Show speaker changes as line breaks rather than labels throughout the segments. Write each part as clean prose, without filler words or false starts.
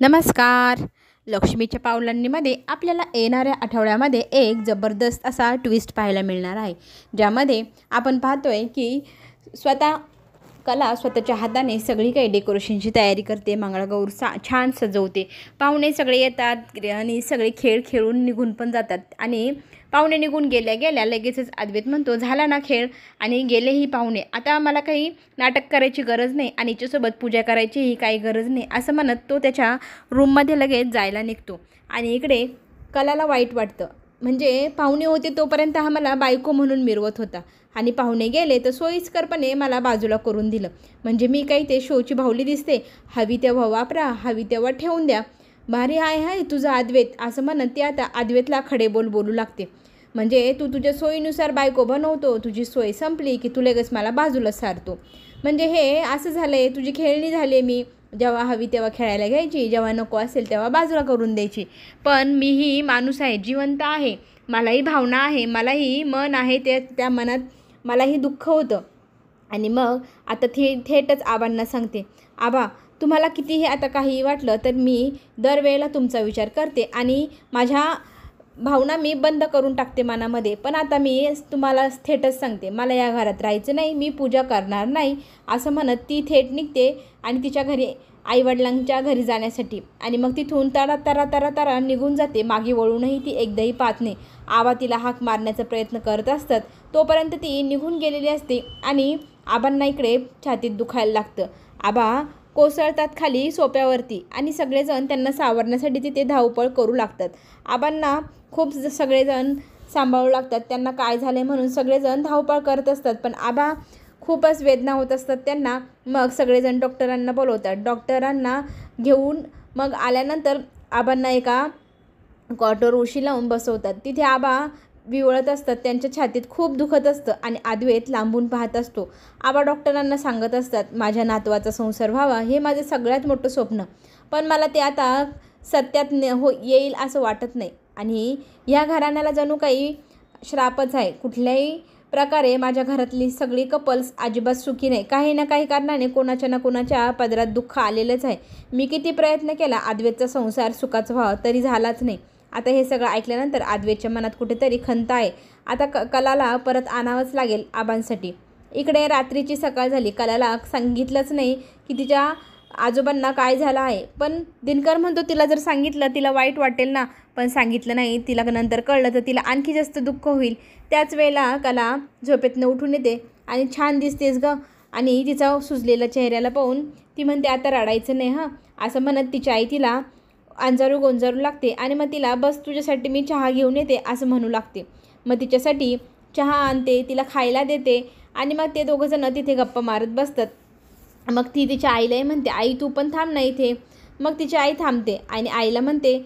नमस्कार. लक्ष्मीच्या पावलांनीमध्ये आपल्याला येणाऱ्या आठवड्यामध्ये एक जबरदस्त असा ट्विस्ट पाहायला मिळणार आहे, ज्यामध्ये आपण पाहतोय की कला स्वतःच्या हाताने सगळी काही डेकोरेशनची तयारी करते, मंगळागौर छान सजवते. पाहुणे सगळे येतात आणि सगळे खेळ खेळून निघून पण जातात. आणि पाहुणे निघून गेल्या गेल्या लगेचच अद्वैत म्हणतो, झाला ना खेळ आणि गेलेही पाहुणे, आता मला काही नाटक करायची गरज नाही आणि हिच्यासोबत पूजा करायचीही काही गरज नाही, असं म्हणत तो त्याच्या रूममध्ये लगेच जायला निघतो. आणि इकडे कलाला वाईट वाटतं, म्हणजे पाहुणे होते तोपर्यंत हा मला बायको म्हणून मिरवत होता आणि पाहुणे गेले तर सोयीस्करपणे मला बाजूला करून दिलं, म्हणजे मी काही ते शोची भावली दिसते, हवी तेव्हा वापरा, हवी तेव्हा ठेवून द्या, भारी हाय तुझा अद्वैत, असं म्हणत ती आता अद्वैतला खडेबोल बोलू लागते. म्हणजे तू तुझ्या सोयीनुसार बायको बनवतो, तुझी सोय संपली की तू लगेच मला बाजूला सारतो, म्हणजे हे असं झालं आहे, तुझी खेळणी झाली आहे. मी जेव्हा हवी तेव्हा खेळायला घ्यायची, जेव्हा नको असेल तेव्हा बाजूला करून द्यायची, पण मीही माणूस आहे, जिवंत आहे, मलाही भावना आहे, मलाही मन आहे, त्या मनात मलाही दुःख होतं. आणि मग आता थेटच आबांना सांगते, आबा तुम्हाला कितीही आता काही वाटलं तर मी दरवेळेला तुमचा विचार करते आणि माझ्या भावना मी बंद करून टाकते मनामध्ये, पण आता मी तुम्हाला थेटच सांगते, मला या घरात राहायचं नाही, मी पूजा करणार नाही, असं म्हणत ती थेट निघते आणि तिच्या घरी आईवडिलांच्या घरी जाण्यासाठी. आणि मग तिथून तरा तरा तरा तरा निघून जाते, मागे वळूनही ती एकदाही पाहत नाही. आबा तिला हाक मारण्याचा प्रयत्न करत असतात, तोपर्यंत ती निघून गेलेली असते आणि आबांना इकडे छातीत दुखायला लागतं. आबा कोसळतात खाली सोप्यावरती आणि सगळेजण त्यांना सावरण्यासाठी तिथे धावपळ करू लागतात. आबांना खूप सगळेजण सांभाळू लागतात, त्यांना काय झाले म्हणून सगळेजण धावपळ करत असतात, पण आबा खूपच वेदना होत असतात त्यांना. मग सगळेजण डॉक्टरांना बोलवतात, डॉक्टरांना घेऊन मग आल्यानंतर आबांना एका कॉटवर उशी लावून बसवतात. तिथे आबा विवळत असतात, त्यांच्या छातीत खूप दुखत असतं आणि अद्वैत लांबून पाहत असतो. आबा डॉक्टरांना सांगत असतात, माझ्या नातवाचा संसार व्हावा हे माझे सगळ्यात मोठं स्वप्न, पण मला ते आता सत्यात येईल असं वाटत नाही आणि ह्या घराण्याला जणू काही श्रापच आहे. कुठल्याही प्रकारे माझ्या घरातली सगळी कपल्स अजिबात सुखी नाही, काही ना काही कारणाने कोणाच्या ना कोणाच्या पदरात दुःख आलेलंच आहे. मी किती प्रयत्न केला अद्वैतचा संसार सुखाचा व्हावा तरी झालाच नाही. आता हे सगळं ऐकल्यानंतर अद्वैतच्या मनात कुठेतरी खंत आहे, आता कलाला परत आणावंच लागेल आबांसाठी. इकडे रात्रीची सकाळ झाली, कलाला सांगितलंच नाही की तिच्या आजोबांना काय झालं आहे, पण दिनकर म्हणतो तिला जर सांगितलं तिला वाईट वाटेल ना, पण सांगितलं नाही, तिला नंतर कळलं तर तिला आणखी जास्त दुःख होईल. त्याच वेळेला कला झोपेतनं उठून येते आणि छान दिसतेस ग, आणि तिचा सुजलेला चेहऱ्याला पाहून ती म्हणते, आता रडायचं नाही हां, असं म्हणत तिची आई तिला अंजारू गोंजारू लागते आणि मग तिला बस तुझ्यासाठी मी चहा घेऊन येते असं म्हणू लागते. मग तिच्यासाठी चहा आणते, तिला खायला देते आणि मग ते दोघंजणं तिथे गप्पा मारत बसतात. मग ती तिच्या आईलाही म्हणते, आई तू पण थांब ना इथे. मग तिची आई थांबते आणि आईला म्हणते,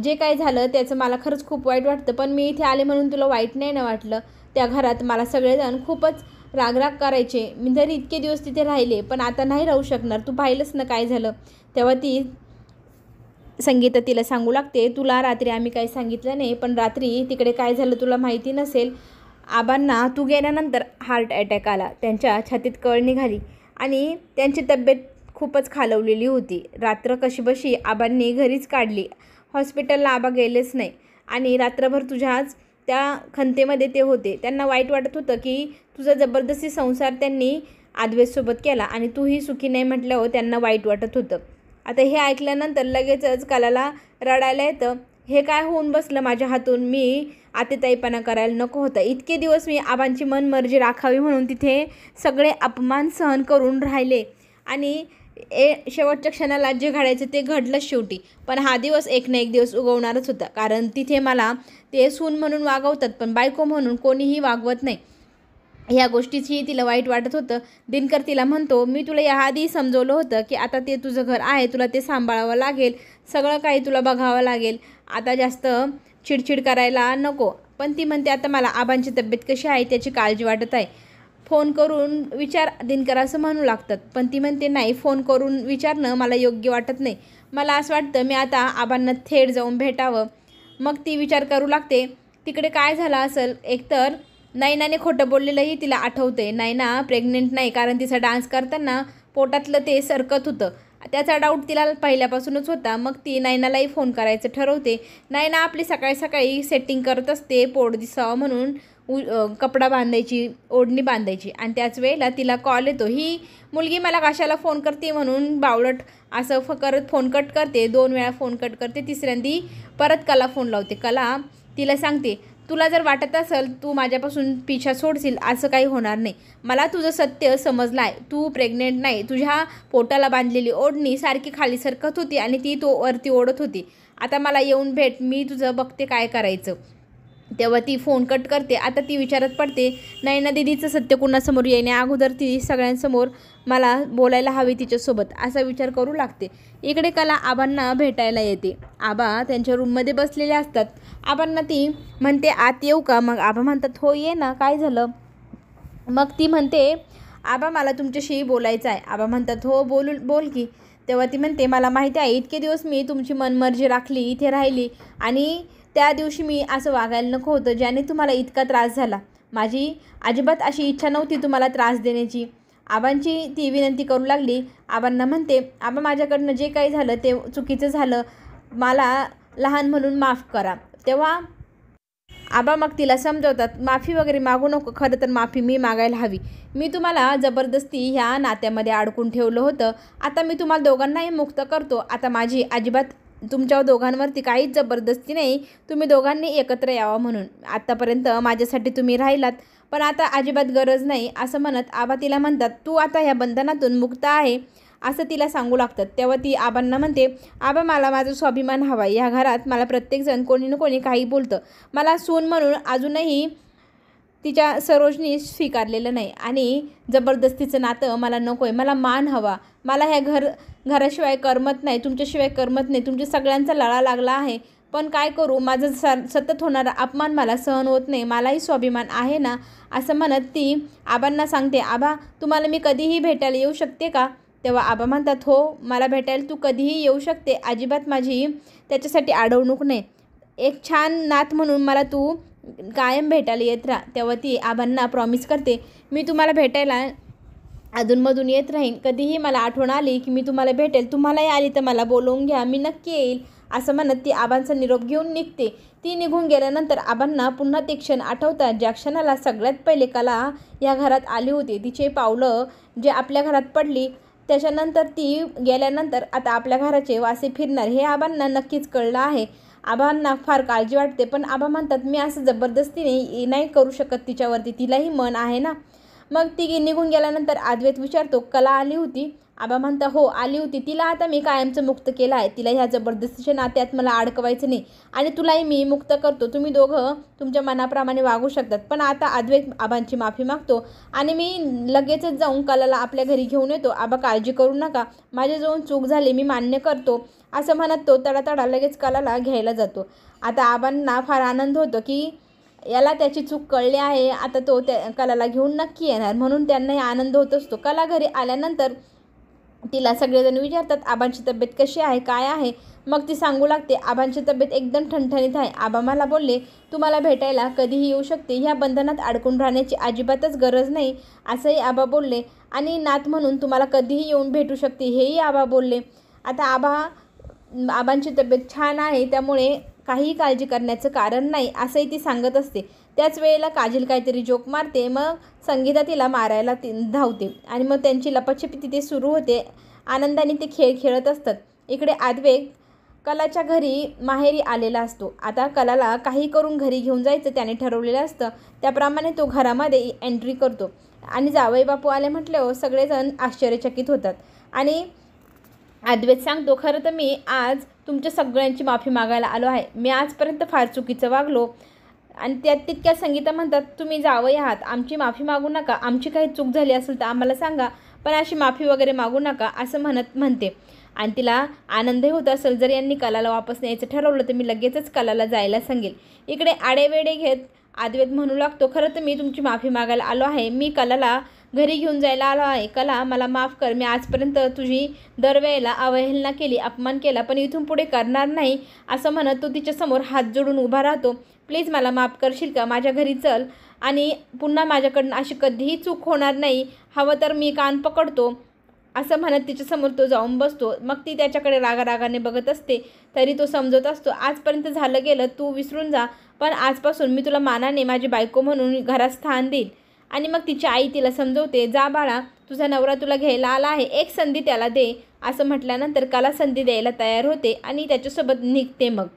जे काय झालं त्याचं मला खरंच खूप वाईट वाटतं, पण मी इथे आले म्हणून तुला वाईट नाही ना वाटलं. त्या घरात मला सगळेजण खूपच रागराग करायचे, मी जरी इतके दिवस तिथे राहिले पण आता नाही राहू शकणार, तू पाहिलंच ना काय झालं. तेव्हा ती संगीता तिला सांगू लागते, तुला रात्री आम्ही काही सांगितलं नाही, पण रात्री तिकडे काय झालं तुला माहिती नसेल. आबांना तू गेल्यानंतर हार्ट अटॅक आला, त्यांच्या छातीत कळ निघाली आणि त्यांची तब्येत खूपच खालवलेली होती. रात्र कशीबशी आबांनी घरीच काढली, हॉस्पिटलला आबा गेलेच नाही आणि रात्रभर तुझ्याच त्या खंतेमध्ये ते होते. त्यांना वाईट वाटत होतं की तुझा जबरदस्ती संसार त्यांनी अद्वैतसोबत केला आणि तूही सुखी नाही म्हटल्यावर त्यांना वाईट वाटत होतं. आता हे ऐकल्यानंतर लगेचच कलाला रडायला येतं. हे काय होऊन बसलं माझ्या हातून, मी आतेताईपणा करायला नको होतं, इतके दिवस मी आबांची मनमर्जी राखावी म्हणून तिथे सगळे अपमान सहन करून राहिले आणि शेवटच्या क्षणाला जे घडायचं ते घडलंच शेवटी. पण हा दिवस एक ना एक दिवस उगवणारच होता, कारण तिथे मला ते सून म्हणून वागवतात पण बायको म्हणून कोणीही वागवत नाही. ह्या गोष्टीची तिला वाईट वाटत होतं. दिनकर तिला म्हणतो, मी तुला याआधी समजवलं होतं की आता ते तुझं घर आहे, तुला ते सांभाळावं लागेल, सगळं काही तुला बघावं लागेल, आता जास्त चिडचिड करायला नको. पण ती म्हणते, आता मला आबांची तब्येत कशी आहे त्याची काळजी वाटत आहे, फोन करून विचार, दिनकर असं म्हणू लागतात. पण ती म्हणते, नाही, फोन करून विचारणं मला योग्य वाटत नाही, मला असं वाटतं मी आता आबांना थेट जाऊन भेटावं. मग ती विचार करू लागते तिकडे काय झालं असेल. एकतर नैनाने खोटं बोललेलंही तिला आठवते. नैना प्रेग्नेंट नाही, कारण तिचा डान्स करताना पोटातलं ते सरकत होतं त्याचा डाऊट तिला पहिल्यापासूनच होता. मग ती नयनालाही फोन करायचं ठरवते. नयना आपली सकाळी सकाळी सेटिंग करत असते पोट दिसावं म्हणून कपडा बांधायची, ओढणी बांधायची, आणि त्याच वेळेला तिला कॉल येतो. ही मुलगी मला कशाला फोन करते म्हणून बावळट असं करत फोन कट करते. 2 वेळा फोन कट करते. तिसऱ्यांदी परत कला फोन लावते. कला तिला सांगते, तुला जर वाटत असेल तू माझ्यापासून पिछा सोडशील, असं काही होणार नाही. मला तुझं सत्य समजलं आहे. तू प्रेग्नेंट नाही. तुझ्या पोटाला बांधलेली ओढणी सारखी खाली सरकत होती आणि ती तो वरती ओढत होती. आता मला येऊन भेट, मी तुझं बघते काय करायचं. तेव्हा ती फोन कट करते. आता ती विचारत पडते, नयना दिदीचं सत्य कुणासमोर येण्या अगोदर ती सगळ्यांसमोर मला बोलायला हवी तिच्यासोबत, असा विचार करू लागते. इकडे कला आबांना भेटायला येते. आबा त्यांच्या रूममध्ये बसलेले असतात. आबांना ती म्हणते, आत येऊ का? मग आबा म्हणतात, हो ये ना, काय झालं? मग ती म्हणते, आबा मला तुमच्याशी बोलायचं आहे. आबा म्हणतात, हो बोल की. तेव्हा ती म्हणते, मला माहिती आहे इतके दिवस मी तुमची मनमर्जी राखली, इथे राहिली, आणि त्या दिवशी मी असं वागायला नको होतं ज्याने तुम्हाला इतका त्रास झाला. माझी अजिबात अशी इच्छा नव्हती तुम्हाला त्रास देण्याची. आबांची ती विनंती करू लागली. आबांना म्हणते, आबा माझ्याकडनं जे काही झालं ते चुकीचं झालं, मला लहान म्हणून माफ करा. तेव्हा आबा मग तिला समजवतात, माफी वगैरे मागू नको. खरं तर माफी मी मागायला हवी. मी तुम्हाला जबरदस्ती ह्या नात्यामध्ये अडकून ठेवलं होतं. आता मी तुम्हाला दोघांनाही मुक्त करतो. आता माझी अजिबात तुमच्या दोघांवरती काहीच जबरदस्ती नाही. तुम्ही दोघांनी एकत्र यावं म्हणून. आत्तापर्यंत माझ्यासाठी तुम्ही राहिलात, पण आता अजिबात गरज नाही, असं म्हणत आबा तिला म्हणतात, तू आता ह्या बंधनातून मुक्त आहे, असं तिला सांगू लागतात. तेव्हा ती आबांना म्हणते, आबा मला माझा स्वाभिमान हवा. ह्या घरात मला प्रत्येकजण कोणी ना कोणी काही बोलतं. मला सून म्हणून अजूनही तिच्या सरोजनी स्वीकारलेलं नाही, आणि जबरदस्तीचं नातं मला नको आहे. मला मान हवा. मला ह्या घराशिवाय करमत नाही, तुमच्याशिवाय करमत नाही. तुमच्या सगळ्यांचा लळा लागला आहे, पण काय करू, माझं सतत होणारा अपमान मला सहन होत नाही. मलाही स्वाभिमान आहे ना, असं म्हणत ती आबांना सांगते, आबा तुम्हाला मी कधीही भेटायला येऊ शकते का? तेव्हा आबा म्हणतात, हो मला भेटायला तू कधीही येऊ शकते. अजिबात माझी त्याच्यासाठी अडवणूक नाही. एक छान नात म्हणून मला तू कायम भेटायला येत राहा. तेव्हा ती आबांना प्रॉमिस करते, मी तुम्हाला भेटायला अधूनमधून येत राहीन. कधीही मला आठवण आली की मी तुम्हाला भेटेल. तुम्हालाही आली तर मला बोलवून घ्या, मी नक्की येईल, असं म्हणत ती आबांचा निरोप घेऊन निघते. ती निघून गेल्यानंतर आबांना पुन्हा ते क्षण आठवतात ज्या क्षणाला सगळ्यात पहिले कला या घरात आली होती. तिचे पावलं जे आपल्या घरात पडली, त्याच्यानंतर ती गेल्यानंतर आता आपल्या घराचे वासे फिरणार हे आबांना नक्कीच कळलं आहे. आबांना फार काळजी वाटते, पण आबा म्हणतात, मी असं जबरदस्तीने नाही करू शकत तिच्यावरती, तिलाही मन आहे ना. मग ती निघून गेल्यानंतर अद्वैत विचारतो, कला आली होती? आबा म्हणता, हो आली होती. तिला आता मी कायमचं मुक्त केलं आहे. तिला ह्या जबरदस्तीच्या नात्यात मला अडकवायचं नाही, आणि तुलाही मी मुक्त करतो. तुम्ही दोघं तुमच्या मनाप्रमाणे वागू शकतात. पण आता अद्वैत आबांची माफी मागतो, आणि मी लगेचच जाऊन कलाला आपल्या घरी घेऊन येतो. आबा काळजी करू नका, माझ्याजवळून चूक झाली, मी मान्य करतो, असं म्हणत तो तडातडा लगेच कलाला घ्यायला जातो. आता आबांना फार आनंद होतो की याला त्याची चूक कळली आहे. आता तो त्या कलाला घेऊन नक्की येणार, म्हणून त्यांनाही आनंद होत असतो. कला घरी आल्यानंतर तिला सगळेजण विचारतात, आबांची तब्येत कशी आहे, काय आहे? मग ती सांगू लागते, आबांची तब्येत एकदम ठणठणीत आहे. आबा मला बोलले, तुम्हाला भेटायला कधीही येऊ शकते. ह्या बंधनात अडकून राहण्याची अजिबातच गरज नाही, असंही आबा बोलले. आणि नात म्हणून तुम्हाला कधीही येऊन भेटू शकते, हेही आबा बोलले. आता आबांची तब्येत छान आहे, त्यामुळे काहीही काळजी करण्याचं कारण नाही, असंही ती सांगत असते. त्याच वेळेला काजल काहीतरी जोक मारते. मग संगीता तिला मारायला धावते, आणि मग त्यांची लपाछपी तिथे सुरू होते. आनंदाने ते खेळ खेळत असतात. इकडे अद्वैत कलाच्या घरी माहेरी आलेला असतो. आता कलाला काही करून घरी घेऊन जायचं त्याने ठरवलेलं असतं. त्याप्रमाणे तो घरामध्ये एंट्री करतो, आणि जावई बापू आले म्हटल्यावर सगळेजण आश्चर्यचकित होतात. आणि अद्वैत सांगतो, खरं तर मी आज तुमच्या सगळ्यांची माफी मागायला आलो आहे. मी आजपर्यंत फार चुकीचं वागलो. आणि त्यात तितक्या संगीता म्हणतात, तुम्ही जावई आहात, आमची माफी मागू नका. आमची काही चूक झाली असेल तर आम्हाला सांगा, पण अशी माफी वगैरे मागू नका, असं म्हणते. आणि तिला आनंदही होत असेल, जर यांनी कलाला वापस न्यायचं ठरवलं तर मी लगेचच कलाला जायला सांगेल. इकडे आडेवेडे घेत अद्वैत म्हणू लागतो, खरं तर मी तुमची माफी मागायला आलो आहे. मी कलाला घरी घेऊन जायला आलो आहे. कला मला माफ कर. मी आजपर्यंत तुझी दरवेळेला अवहेलना केली, अपमान केला, पण इथून पुढे करणार नाही, असं म्हणत तो तिच्यासमोर हात जोडून उभा राहतो. प्लीज मला माफ करशील का? माझ्या घरी चल, आणि पुन्हा माझ्याकडनं अशी कधीही चूक होणार नाही. हवं तर मी कान पकडतो, असं म्हणत तिच्यासमोर तो जाऊन बसतो. मग ती त्याच्याकडे रागारागाने बघत असते. तरी तो समजवत असतो, आजपर्यंत झालं गेलं तू विसरून जा, पण आजपासून मी तुला मानाने माझी बायको म्हणून घरात स्थान देईल. आणि मग तिची आई तिला समजवते, जा बाळा, तुझा नवरा तुला घ्यायला आला आहे, एक संधी त्याला दे. असं म्हटल्यानंतर कला संधी द्यायला तयार होते आणि त्याच्यासोबत निघते. मग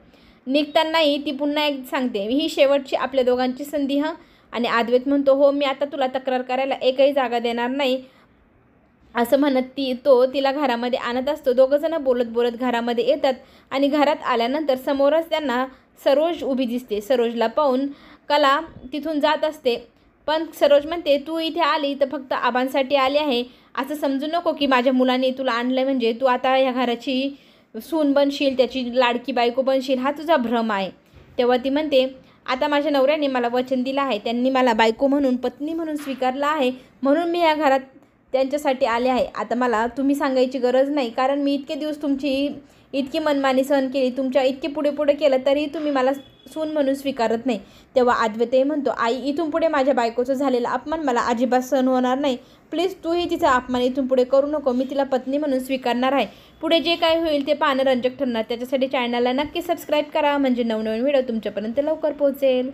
निघतानाही ती पुन्हा एक सांगते, ही शेवटची आपल्या दोघांची संधी हं. आणि अद्वैत म्हणतो, हो मी आता तुला तक्रार करायला एकही जागा देणार नाही. असं म्हणत तिला घरामध्ये आणत असतो. दोघंजणं बोलत बोलत घरामध्ये येतात आणि घरात आल्यानंतर समोरच त्यांना सरोज उभी दिसते. सरोजला पाहून कला तिथून जात असते. पण सरोज म्हणते, तू इथे आली तर फक्त आबांसाठी आली आहे. असं समजू नको की माझ्या मुलाने तुला आणलं म्हणजे तू आता ह्या घराची सून बनशील, त्याची लाडकी बायको बनशील, हा तुझा भ्रम आहे. तेव्हा ती म्हणते, आता माझ्या नवऱ्याने मला वचन दिलं आहे, त्यांनी मला बायको म्हणून, पत्नी म्हणून स्वीकारलं आहे, म्हणून मी या घरात त्यांच्यासाठी आले आहे. आता मला तुम्ही सांगायची गरज नाही, कारण मी इतके दिवस तुमची इतकी मनमानी सहन केली, तुमच्या इतके पुढे पुढे केलं तरी तुम्ही मला सून म्हणून स्वीकारत नाही. तेव्हा अद्वैतही म्हणतो, आई इथून पुढे माझ्या बायकोचं झालेला अपमान मला अजिबात सहन होणार नाही. प्लीज तूही तिचा अपमान इथून पुढे करू नको. मी तिला पत्नी म्हणून स्वीकारणार आहे. पुढे जे काय होईल ते पाहणं रंजक ठरणार. त्याच्यासाठी चॅनलला नक्की सबस्क्राईब करा, म्हणजे नवनवीन व्हिडिओ तुमच्यापर्यंत लवकर पोहोचेल.